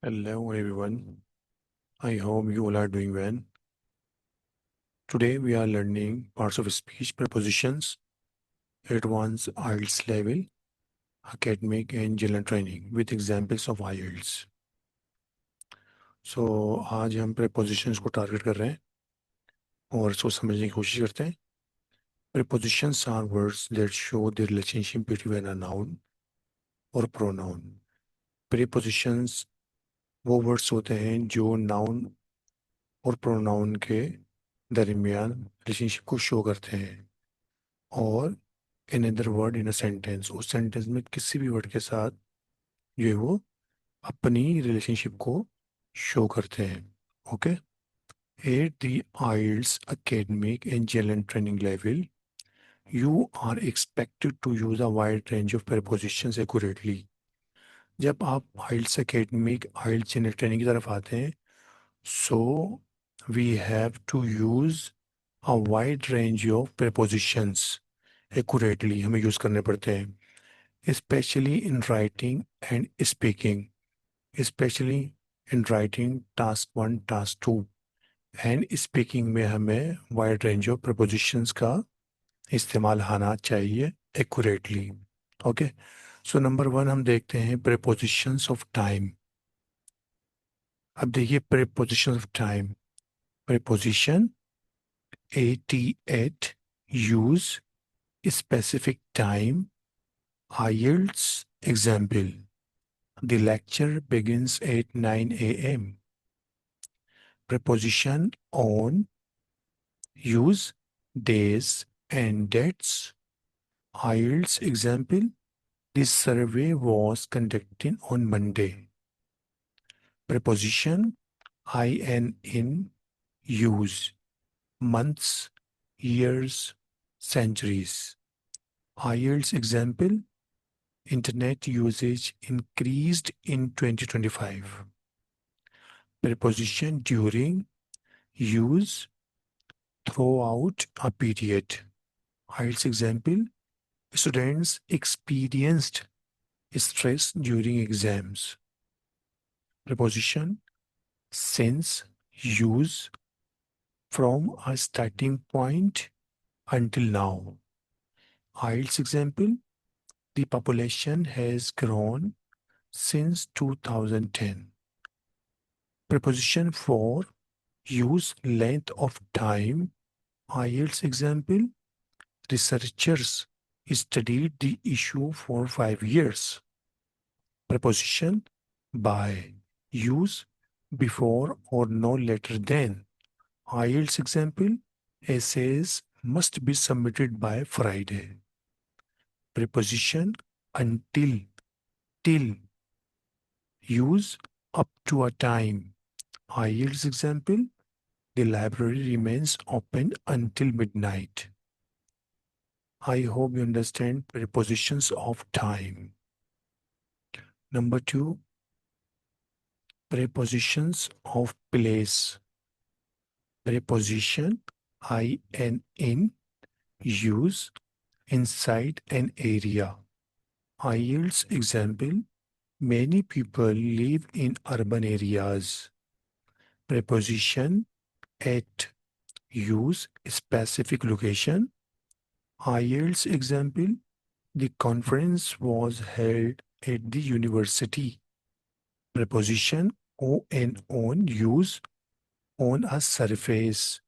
Hello everyone. I hope you all are doing well. Today we are learning parts of speech prepositions, advanced IELTS level, academic and general training with examples of IELTS. So आज हम prepositions को target कर रहे हैं और इसको समझने की कोशिश करते हैं. Prepositions are words that show the relationship between a noun और pronoun. Prepositions वो words होते हैं जो noun और pronoun के दरमियान रिलेशनशिप को शो करते हैं और in other word in a sentence उस सेंटेंस में किसी भी वर्ड के साथ जो है वो अपनी रिलेशनशिप को शो करते हैं. Okay. At the IELTS academic and general training level, you are expected to use a wide range of prepositions accurately. जब आप IELTS academic IELTS general training की तरफ आते हैं so we have to use a wide range of prepositions accurately हमें use करने पड़ते हैं, especially in writing and speaking, especially in writing task 1, task 2 and speaking में हमें wide range of prepositions का इस्तेमाल आना चाहिए accurately. ओके. सो नंबर 1 हम देखते हैं prepositions of time. अब देखिए prepositions of time. preposition at use specific time. IELTS example. The lecture begins at 9 a.m. Preposition on use days and dates. IELTS example. This survey was conducted on Monday. Preposition in use months, years, centuries. IELTS example. Internet usage increased in 2025. Preposition during use throughout a period. IELTS example. Students experienced stress during exams. Preposition since use from a starting point until now. IELTS example. The population has grown since 2010. Preposition for use length of time. IELTS example. Researchers studied the issue for 5 years. Preposition by use before or no later than. IELTS example. Essays must be submitted by Friday. Preposition until, till. Use up to a time. IELTS example. The library remains open until midnight. I hope you understand prepositions of time. Number 2, prepositions of place. Preposition in use inside an area. IELTS example. Many people live in urban areas. Preposition at use specific location. IELTS example. The conference was held at the university. Preposition on use on a surface.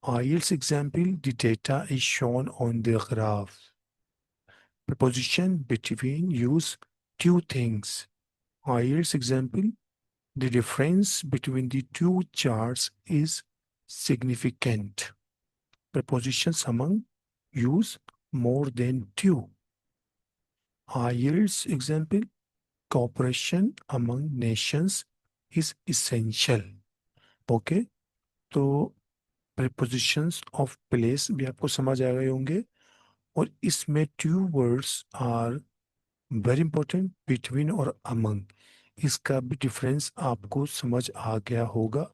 IELTS example. The data is shown on the graph. Preposition between use two things. IELTS example. The difference between the two charts is significant. Prepositions among use more than two. IELTS example. Cooperation among nations is essential. Okay. तो prepositions of place भी आपको समझ आ गए होंगे और इसमें two words are very important, between और among. इसका भी डिफरेंस आपको समझ आ गया होगा.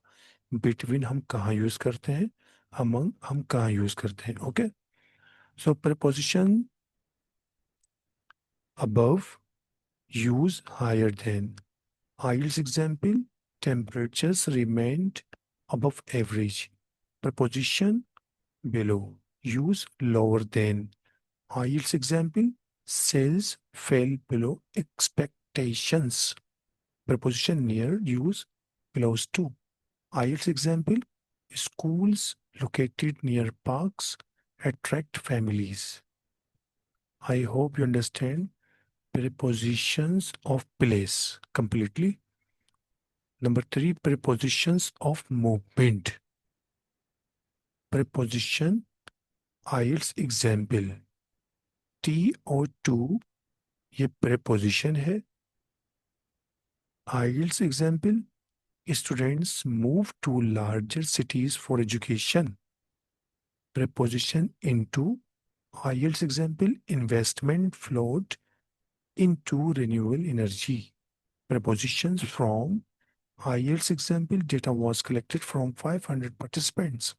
between हम कहाँ यूज करते हैं, among हम कहाँ यूज करते हैं. Okay. So preposition above use higher than. IELTS example. temperatures remained above average. Preposition below. Use lower than. IELTS example. Sales fell below expectations. Preposition near. Use close to. IELTS example. Schools located near parks attract families. I hope you understand prepositions of place completely. Number 3, prepositions of movement. Preposition IELTS example. TO2 ये preposition है. IELTS example. Students move to larger cities for education. Preposition into. IELTS example. Investment flowed into renewable energy. Prepositions from. IELTS example. Data was collected from 500 participants.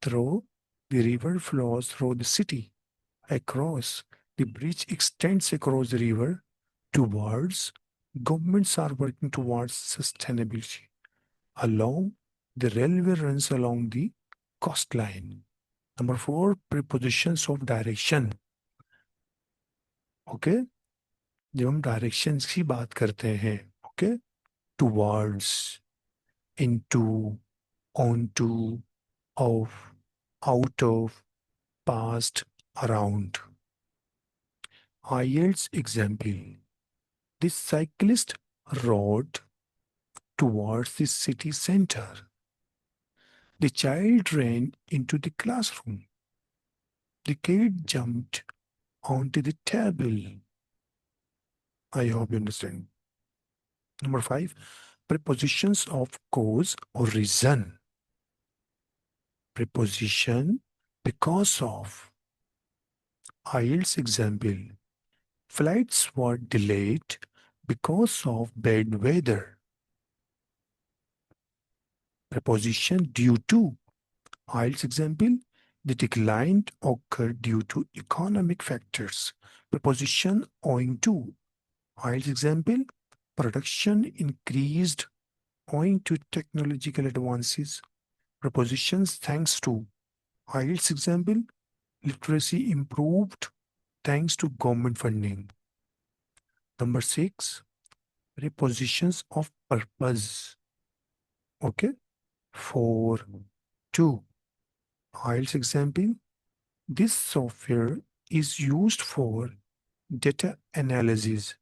Through. The river flows through the city. Across. The bridge extends across the river. Towards. Governments are working towards sustainability. Along. The railway runs along the coastline. Number 4, prepositions of direction. Okay? जब हम directions की बात करते हैं, okay? Towards, into, onto, of, out of, past, around. IELTS example. This cyclist rode towards the city center. The child ran into the classroom. The kid jumped onto the table. I hope you understand. Number 5, prepositions of cause or reason. Preposition because of. IELTS example. Flights were delayed because of bad weather. Preposition due to. IELTS example. The decline occurred due to economic factors. Preposition owing to. IELTS example. Production increased owing to technological advances. Prepositions thanks to. IELTS example. Literacy improved thanks to government funding. Number 6, prepositions of purpose. Okay. 4, 2. IELTS example. This software is used for data analysis.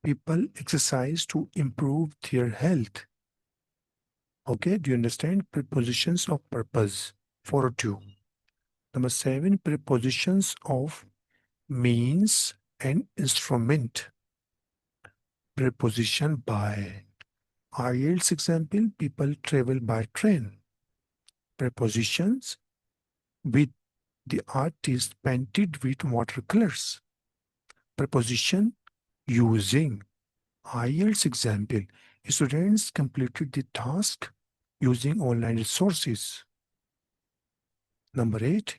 People exercise to improve their health. Okay, do you understand? Prepositions of purpose. 4 or 2. Number 7, prepositions of means and instrument. Preposition by. IELTS example, people travel by train. Prepositions with. The artist painted with watercolors. Preposition using. IELTS example, students completed the task using online resources. Number 8,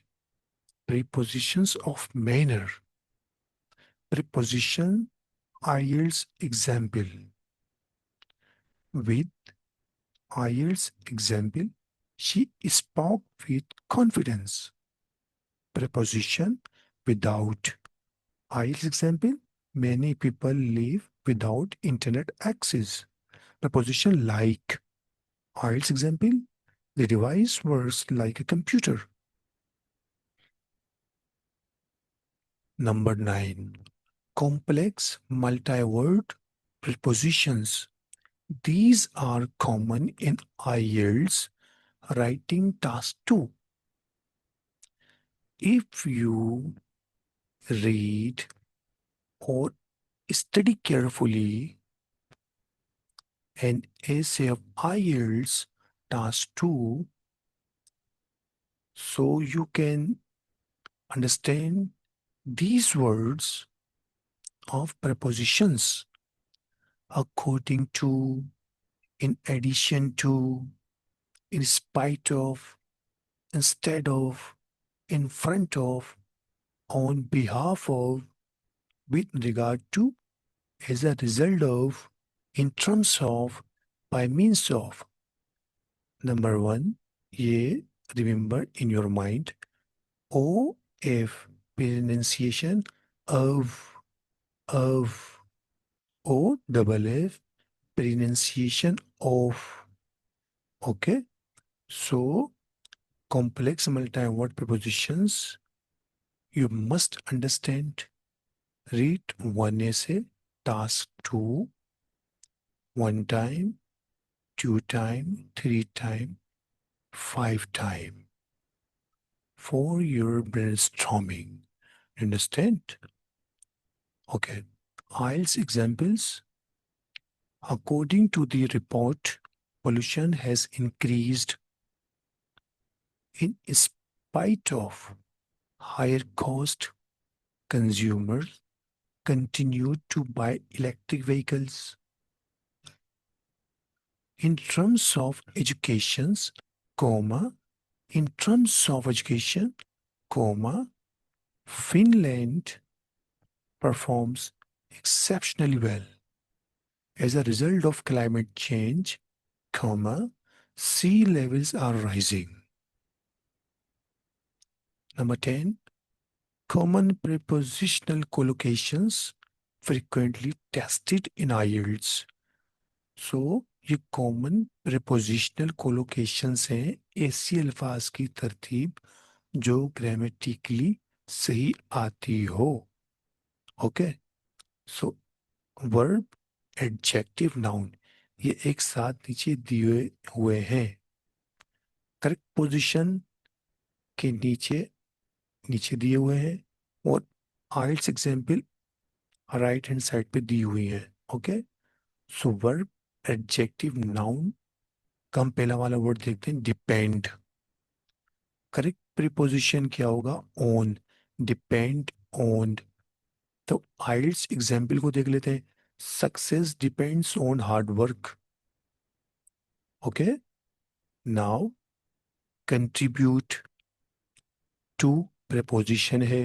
prepositions of manner. Preposition IELTS example. With. IELTS example, she spoke with confidence. Preposition without. IELTS example, many people live without internet access. Preposition like. IELTS example, the device works like a computer. Number 9, complex multi-word prepositions. These are common in IELTS writing task 2. If you read or study carefully an essay of IELTS task 2, so you can understand these words of prepositions according to, in addition to, in spite of, instead of, in front of, on behalf of, with regard to, as a result of, in terms of, by means of number one, ये remember in your mind, O F pronunciation of O double F pronunciation of. Okay, so complex multi-word prepositions you must understand. Read one essay, task 2, one time, two time, three time, five time for your brainstorming. Understand? Okay. IELTS examples. According to the report, pollution has increased in spite of higher cost. Consumers continue to buy electric vehicles. In terms of educations, comma, in terms of education, comma, Finland performs exceptionally well. As a result of climate change, comma, sea levels are rising. Number 10, common prepositional collocations frequently tested in IELTS. So, ये common prepositional collocations हैं ऐसी अल्फाज की तरतीब जो grammatically सही आती हो. ओके, सो वर्ब, एडजेक्टिव, नाउन ये एक साथ नीचे दिए हुए हैं. करेक्ट पोजीशन के नीचे नीचे दिए हुए हैं और आइल्स एग्जाम्पल राइट हैंड साइड पे दी हुई है. ओके, सो वर्ब, एडजेक्टिव, नाउन का हम पहला वाला वर्ड देखते हैं, डिपेंड. करेक्ट प्रीपोजिशन क्या होगा? ऑन. Depend on. तो आइल्स एग्जाम्पल को देख लेते हैं. Success depends on hard work. Okay, now contribute to preposition है.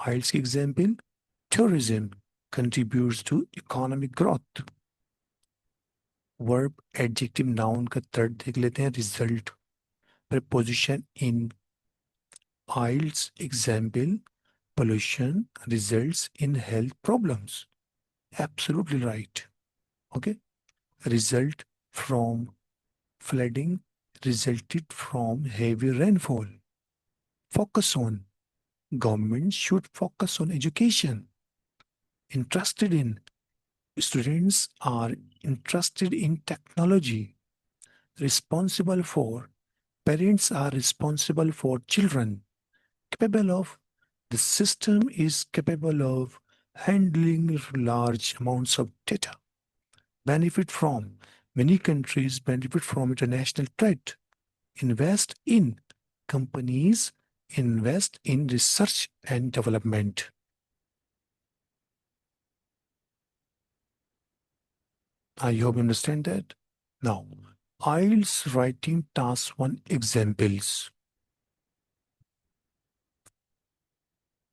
आइल्स की example, tourism contributes to economic growth. Verb, adjective, noun का थर्ड देख लेते हैं, result. Preposition in. IELTS example, pollution results in health problems. Absolutely right. Okay. Result from flooding resulted from heavy rainfall. Focus on. Government should focus on education. Interested in. Students are interested in technology. Responsible for. Parents are responsible for children. Capable of. The system is capable of handling large amounts of data. Benefit from. Many countries benefit from international trade. Invest in. Companies invest in research and development. I hope you understand that. Now, IELTS writing task 1 examples.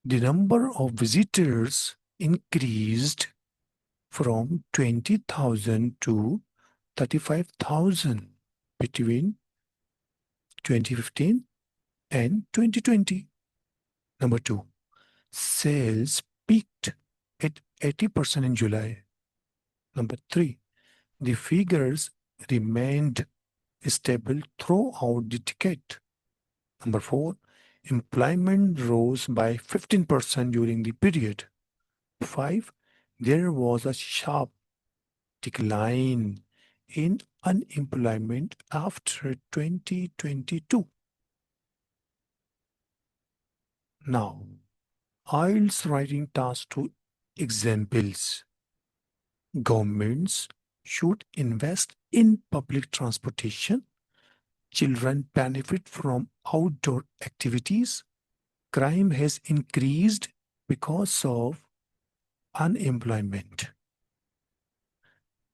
The number of visitors increased from 20,000 to 35,000 between 2015 and 2020. Number 2, sales peaked at 80% in July. Number 3, the figures remained stable throughout the decade. Number 4, employment rose by 15% during the period. 5, there was a sharp decline in unemployment after 2022. Now, IELTS writing task 2 examples. Governments should invest in public transportation. Children benefit from outdoor activities. Crime has increased because of unemployment.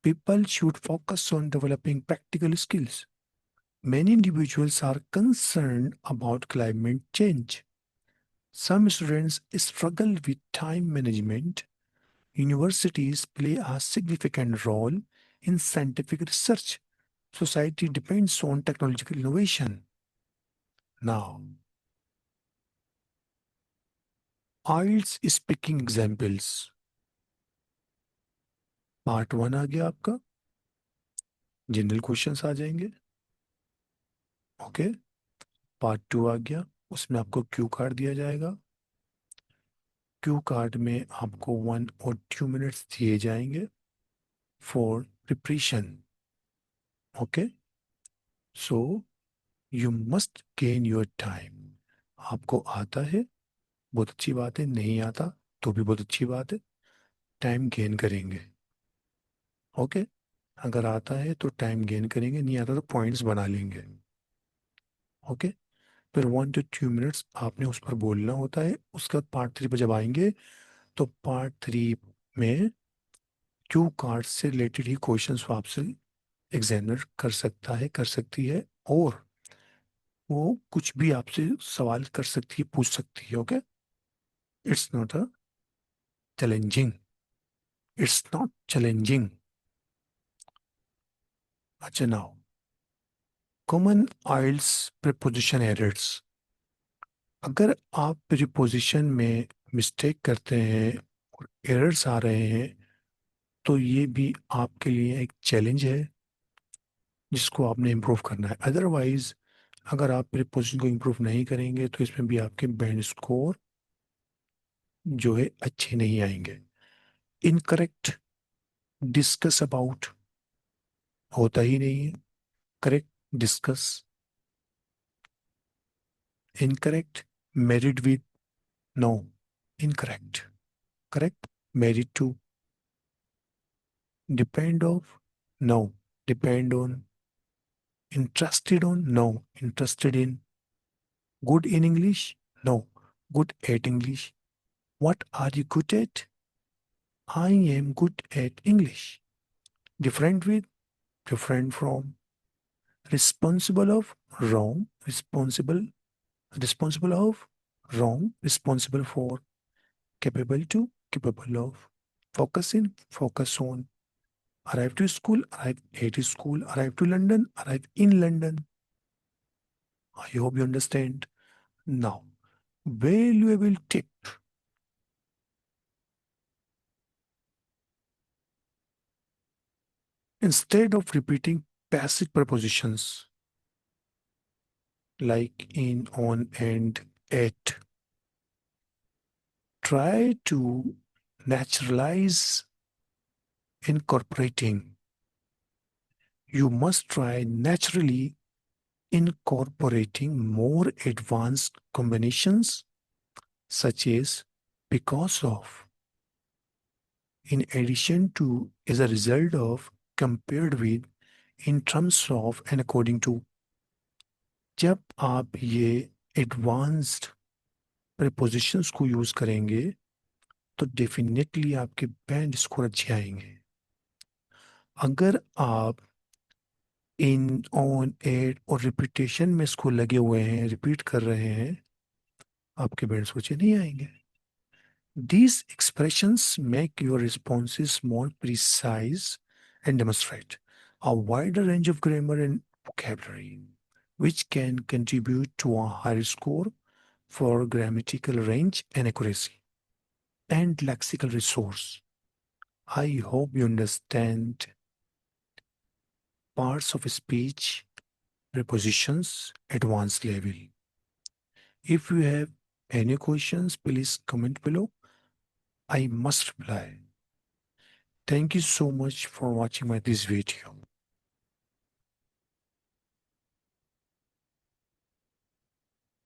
People should focus on developing practical skills. Many individuals are concerned about climate change. Some students struggle with time management. Universities play a significant role in scientific research. Society depends on technological innovation. Now, IELTS speaking examples. Part 1 आ गया आपका, general questions आ जाएंगे। Okay, part 2 आ गया, उसमें आपको Q card दिया जाएगा। Q card में आपको 1 और 2 मिनट्स दिए जाएंगे for preparation. Okay, so you must gain your time. आपको आता है, बहुत अच्छी बात है, नहीं आता तो भी बहुत अच्छी बात है, टाइम गेन करेंगे। ओके, अगर आता है तो टाइम गेन करेंगे, नहीं आता तो पॉइंट्स बना लेंगे। ओके, फिर 1 to 2 मिनट्स आपने उस पर बोलना होता है। उसके बाद पार्ट 3 पर जब आएंगे तो पार्ट 3 में क्यू कार्ड से रिलेटेड ही क्वेश्चंस आपसे एग्जामिनर कर सकता है, कर सकती है, और वो कुछ भी आपसे सवाल कर सकती है, पूछ सकती है। Okay, it's not a challenging, it's not challenging. अच्छा, नाउ कॉमन आइल्स प्रीपोजिशन एरर्स। अगर आप प्रीपोजिशन में मिस्टेक करते हैं और एरर्स आ रहे हैं तो ये भी आपके लिए एक चैलेंज है जिसको आपने इम्प्रूव करना है। अदरवाइज अगर आप प्रीपोजिशन को इम्प्रूव नहीं करेंगे तो इसमें भी आपके बैंड स्कोर जो है अच्छे नहीं आएंगे। इनकरेक्ट डिस्कस अबाउट होता ही नहीं है, correct discuss. Incorrect married with, no, incorrect. Correct married to, depend of, no, depend on. Interested on, no, interested in. Good in English, no, good at English. What are you good at? I am good at English. Different with, different from. Responsible of, wrong, responsible, responsible of, wrong, responsible for. Capable to, capable of. Focus in, focus on. Arrive to school, arrive at school, arrive to London, arrive in London. I hope you understand. Now, valuable tip. Instead of repeating passive prepositions like in, on, and, at, try to naturalize incorporating. You must try naturally incorporating more advanced combinations such as because of, in addition to, as a result of, compared with, in terms of, and according to. जब आप ये advanced prepositions को use करेंगे तो definitely आपके band score अच्छे आएंगे। अगर आप इन, ऑन, एट और रिपीटेशन में इसको लगे हुए हैं, रिपीट कर रहे हैं, आपके बैंड स्कोर अच्छे नहीं आएंगे। These expressions make your responses more precise and demonstrate a wider range of grammar and vocabulary, which can contribute to a higher score for grammatical range and accuracy and lexical resource. I hope you understand parts of speech, prepositions, advanced level. If you have any questions, please comment below. I must reply. Thank you so much for watching this video.